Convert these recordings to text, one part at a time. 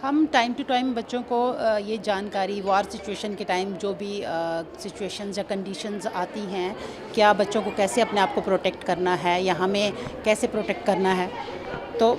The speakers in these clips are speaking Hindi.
हम टाइम टू टाइम बच्चों को ये जानकारी वार सिचुएशन के टाइम जो भी सिचुएशंस या कंडीशंस आती हैं, क्या बच्चों को कैसे अपने आप को प्रोटेक्ट करना है या हमें कैसे प्रोटेक्ट करना है, तो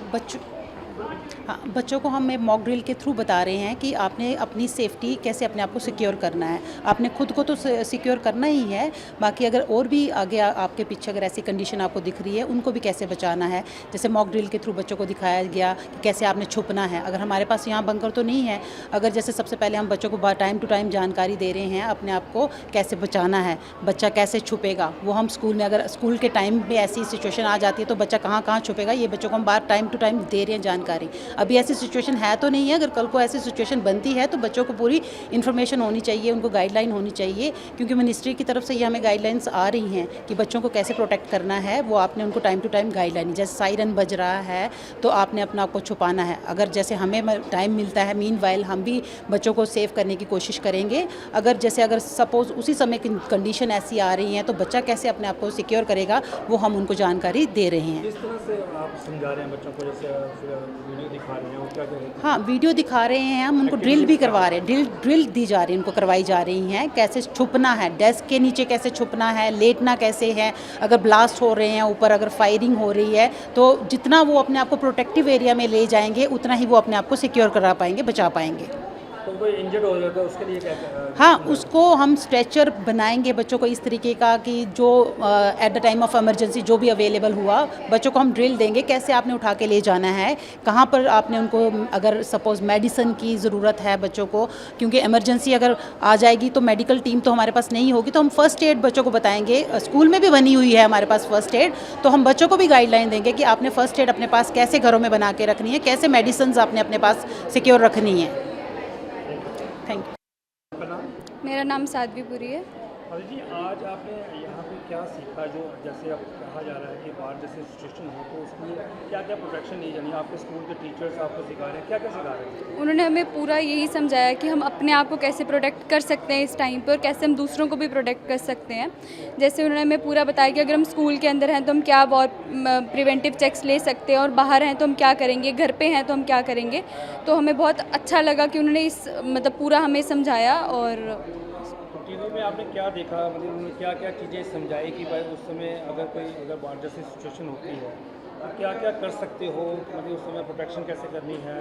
बच्चों को हम मॉक ड्रिल के थ्रू बता रहे हैं कि आपने अपनी सेफ्टी कैसे अपने आप को सिक्योर करना है। आपने खुद को तो सिक्योर करना ही है, बाकी अगर और भी आगे आपके पीछे अगर ऐसी कंडीशन आपको दिख रही है उनको भी कैसे बचाना है। जैसे मॉक ड्रिल के थ्रू बच्चों को दिखाया गया कि कैसे आपने छुपना है। अगर हमारे पास यहाँ बंकर तो नहीं है, अगर जैसे सबसे पहले हम बच्चों को टाइम टू टाइम जानकारी दे रहे हैं अपने आप को कैसे बचाना है, बच्चा कैसे छुपेगा। वो हम स्कूल में अगर स्कूल के टाइम में ऐसी सिचुएशन आ जाती है तो बच्चा कहाँ कहाँ छुपेगा, ये बच्चों को हम बार टाइम टू टाइम दे रहे हैं जानकारी। अभी ऐसी सिचुएशन है तो नहीं है, अगर कल को ऐसी सिचुएशन बनती है तो बच्चों को पूरी इन्फॉर्मेशन होनी चाहिए, उनको गाइडलाइन होनी चाहिए, क्योंकि मिनिस्ट्री की तरफ से ये हमें गाइडलाइंस आ रही हैं कि बच्चों को कैसे प्रोटेक्ट करना है। वो आपने उनको टाइम टू टाइम गाइडलाइन, जैसे सायरन बज रहा है तो आपने अपना आप को छुपाना है। अगर जैसे हमें टाइम मिलता है, मीनवाइल हम भी बच्चों को सेव करने की कोशिश करेंगे। अगर सपोज उसी समय की कंडीशन ऐसी आ रही है तो बच्चा कैसे अपने आप को सिक्योर करेगा, वो हम उनको जानकारी दे रहे हैं। किस तरह से आप समझा रहे हैं बच्चों को, जैसे वीडियो दिखा रहे हैं, वो क्या कह रहे हैं? हाँ, वीडियो दिखा रहे हैं, हम उनको ड्रिल भी करवा रहे हैं, ड्रिल दी जा रही है, उनको करवाई जा रही हैं कैसे छुपना है, डेस्क के नीचे कैसे छुपना है, लेटना कैसे है। अगर ब्लास्ट हो रहे हैं ऊपर, अगर फायरिंग हो रही है तो जितना वो अपने आप को प्रोटेक्टिव एरिया में ले जाएंगे उतना ही वो अपने आप को सिक्योर करा पाएंगे, बचा पाएंगे। तो कोई इंजर्ड हो जाता है उसके लिए क्या हाँ, उसको हम स्ट्रेचर बनाएंगे बच्चों को इस तरीके का कि जो at the time of emergency जो भी अवेलेबल हुआ, बच्चों को हम ड्रिल देंगे कैसे आपने उठा के ले जाना है, कहाँ पर आपने उनको, अगर सपोज़ मेडिसिन की ज़रूरत है बच्चों को, क्योंकि इमरजेंसी अगर आ जाएगी तो मेडिकल टीम तो हमारे पास नहीं होगी, तो हम फ़र्स्ट एड बच्चों को बताएंगे। स्कूल में भी बनी हुई है हमारे पास फ़र्स्ट एड, तो हम बच्चों को भी गाइडलाइन देंगे कि आपने फ़र्स्ट एड अपने पास कैसे घरों में बना के रखनी है, कैसे मेडिसिन आपने अपने पास सिक्योर रखनी है। Thank you. मेरा नाम साध्वी पुरी है। अरे जी, आज आपने यहाँ पे क्या सीखा, जो जैसे अब कहा जा रहा है कि बाहर जैसे सिचुएशन हो तो उसके लिए क्या क्या प्रोटेक्शन ली जानी है? आपके स्कूल के टीचर्स आपको सिखा रहे हैं, क्या क्या सिखा रहे हैं? उन्होंने हमें पूरा यही समझाया कि हम अपने आप को कैसे प्रोटेक्ट कर सकते हैं इस टाइम पर, और कैसे हम दूसरों को भी प्रोटेक्ट कर सकते हैं। जैसे उन्होंने हमें पूरा बताया कि अगर हम स्कूल के अंदर हैं तो हम क्या प्रिवेंटिव चेक्स ले सकते हैं, और बाहर हैं तो हम क्या करेंगे, घर पे हैं तो हम क्या करेंगे। तो हमें बहुत अच्छा लगा कि उन्होंने पूरा हमें समझाया। और टीवी में आपने क्या देखा, मतलब उन्होंने क्या क्या चीज़ें समझाई कि भाई उस समय अगर बाहर जैसी सिचुएशन होती है तो क्या क्या कर सकते हो, मतलब उस समय प्रोटेक्शन कैसे करनी है,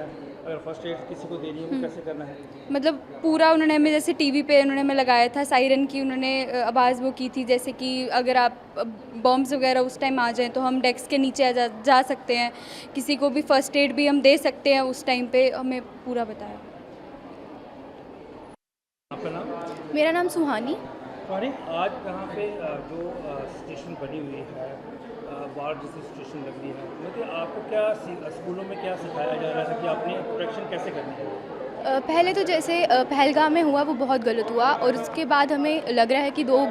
अगर फर्स्ट एड किसी को देनी है वो कैसे करना है? पूरा उन्होंने हमें, जैसे टीवी पे उन्होंने हमें लगाया था, सायरन की उन्होंने आवाज़ वो की थी, जैसे कि अगर आप बॉम्ब्स वगैरह उस टाइम आ जाएं तो हम डेस्क के नीचे जा सकते हैं, किसी को भी फर्स्ट एड भी हम दे सकते हैं उस टाइम पे, हमें पूरा बताया। आपका नाम? मेरा नाम सुहानी। सॉरी, आज यहाँ पे जो सिचुएशन बनी हुई है, बाढ़ जैसी सिचुएशन लग रही है, मतलब आपको क्या स्कूलों में क्या सिखाया जा रहा है कि आपने प्रोटेक्शन कैसे करनी है? पहले तो जैसे पहलगाम में हुआ वो बहुत गलत हुआ, और उसके बाद हमें लग रहा है कि दो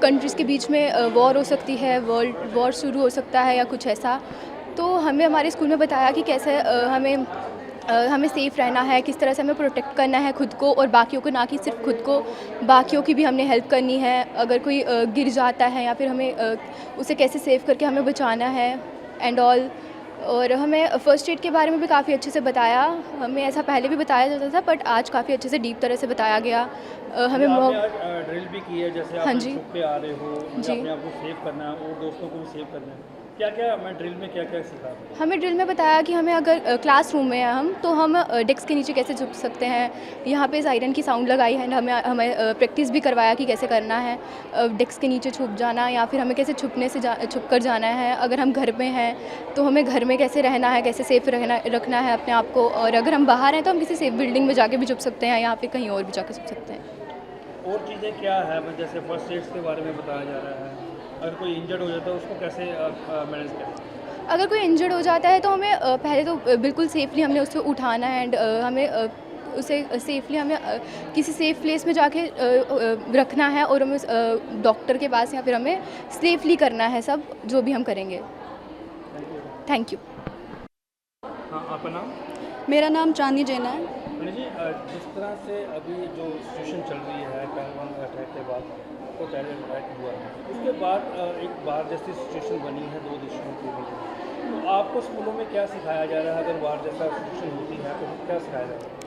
कंट्रीज़ के बीच में वॉर हो सकती है, वर्ल्ड वॉर शुरू हो सकता है या कुछ ऐसा। तो हमें हमारे स्कूल में बताया कि कैसे हमें सेफ़ रहना है, किस तरह से हमें प्रोटेक्ट करना है खुद को और बाकियों को, ना कि सिर्फ खुद को, बाकियों की भी हमने हेल्प करनी है। अगर कोई गिर जाता है या फिर हमें उसे कैसे सेव करके हमें बचाना है एंड ऑल। और हमें फ़र्स्ट एड के बारे में भी काफ़ी अच्छे से बताया। हमें ऐसा पहले भी बताया जाता था, बट आज काफ़ी अच्छे से डीप तरह से बताया गया। हमें ड्रिल भी की है, जैसे आप छुप पे आ रहे हो, अपने आप को सेव करना है और दोस्तों को भी सेव करना है, क्या क्या मैं ड्रिल में क्या क्या सीखा? हमें ड्रिल में बताया कि हमें अगर क्लासरूम में हैं हम, तो हम डेस्क के नीचे कैसे छुप सकते हैं। यहाँ पे सायरन की साउंड लगाई है, हमें प्रैक्टिस भी करवाया कि कैसे करना है, डेस्क के नीचे छुप जाना, या फिर हमें कैसे छुप कर जाना है। अगर हम घर में हैं तो हमें घर में कैसे रहना है, कैसे सेफ रखना है अपने आप को। और अगर हम बाहर हैं तो हम किसी सेफ बिल्डिंग में जाके भी छुप सकते हैं, या फिर कहीं और भी जाके छुप सकते हैं। और चीज़ें क्या है, जैसे फर्स्ट एड्स के बारे में बताया जा रहा है, अगर कोई इंजर्ड हो जाता है उसको कैसे मैनेज करें? अगर कोई इंजर्ड हो जाता है तो हमें पहले तो बिल्कुल सेफली हमने उसको उठाना है, एंड हमें उसे सेफली हमें किसी सेफ प्लेस में जाके रखना है, और हमें डॉक्टर के पास, या फिर हमें सेफली करना है सब जो भी हम करेंगे। Thank you. हाँ, आपका नाम? मेरा नाम चांदनी जैना है। जी, जिस तरह से अभी जो सिचुएशन चल रही है पहलगाम अटैक के बाद, को टेरर अटैक हुआ, उसके बाद एक बाढ़ जैसी सिचुएशन बनी है दो देशों के बीच में, तो आपको स्कूलों में क्या सिखाया जा रहा है? अगर बाढ़ जैसा सिचुएशन होती है तो क्या सिखाया जा रहा है?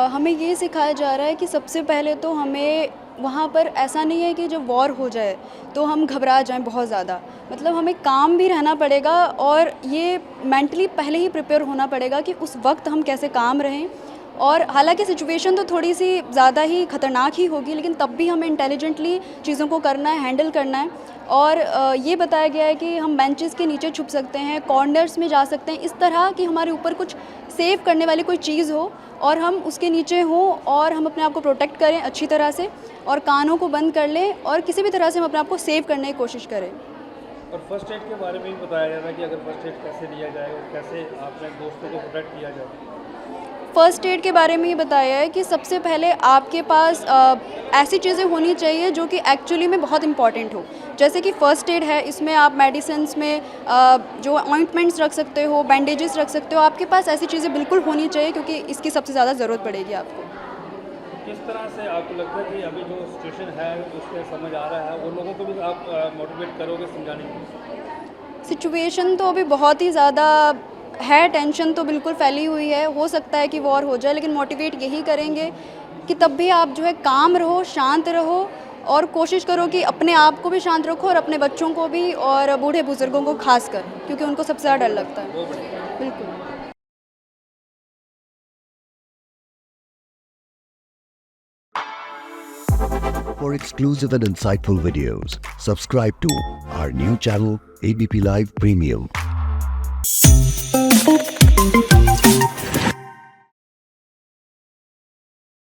हमें ये सिखाया जा रहा है कि सबसे पहले तो हमें वहाँ पर ऐसा नहीं है कि जब वॉर हो जाए तो हम घबरा जाएं बहुत ज़्यादा, मतलब हमें काम भी रहना पड़ेगा और ये मेंटली पहले ही प्रिपेयर होना पड़ेगा कि उस वक्त हम कैसे काम रहें। और हालांकि सिचुएशन तो थोड़ी सी ज़्यादा ही ख़तरनाक ही होगी, लेकिन तब भी हमें इंटेलिजेंटली चीज़ों को करना है, हैंडल करना है। और ये बताया गया है कि हम बेंचेस के नीचे छुप सकते हैं, कॉर्नर्स में जा सकते हैं, इस तरह कि हमारे ऊपर कुछ सेव करने वाली कोई चीज़ हो और हम उसके नीचे हों और हम अपने आप को प्रोटेक्ट करें अच्छी तरह से और कानों को बंद कर लें और किसी भी तरह से हम अपने आप को सेव करने की कोशिश करें। और फर्स्ट एड के बारे में भी बताया जा रहा है कि अगर फर्स्ट एड कैसे लिया जाए और कैसे अपने दोस्तों को प्रोटेक्ट किया जाए। फ़र्स्ट एड के बारे में ये बताया है कि सबसे पहले आपके पास ऐसी चीज़ें होनी चाहिए जो कि एक्चुअली में बहुत इंपॉर्टेंट हो। जैसे कि फ़र्स्ट एड है, इसमें आप मेडिसिन्स में जो ऑइंटमेंट्स रख सकते हो, बैंडेजेस रख सकते हो, आपके पास ऐसी चीज़ें बिल्कुल होनी चाहिए क्योंकि इसकी सबसे ज़्यादा ज़रूरत पड़ेगी आपको। किस तरह से आपको लगता है कि अभी जो सिचुएशन है उसके समझ आ रहा है, वो लोगों को भी आप मोटिवेट करोगे समझाने के? सिचुएशन तो अभी बहुत ही ज़्यादा है, टेंशन तो बिल्कुल फैली हुई है, हो सकता है कि वॉर हो जाए, लेकिन मोटिवेट यही करेंगे कि तब भी आप जो है काम रहो, शांत रहो और कोशिश करो कि अपने आप को भी शांत रखो और अपने बच्चों को भी और बूढ़े बुजुर्गों को खास कर, क्योंकि उनको सबसे ज़्यादा डर लगता है। बिल्कुल। For exclusive and insightful videos, subscribe to our new channel ABP Live Premium.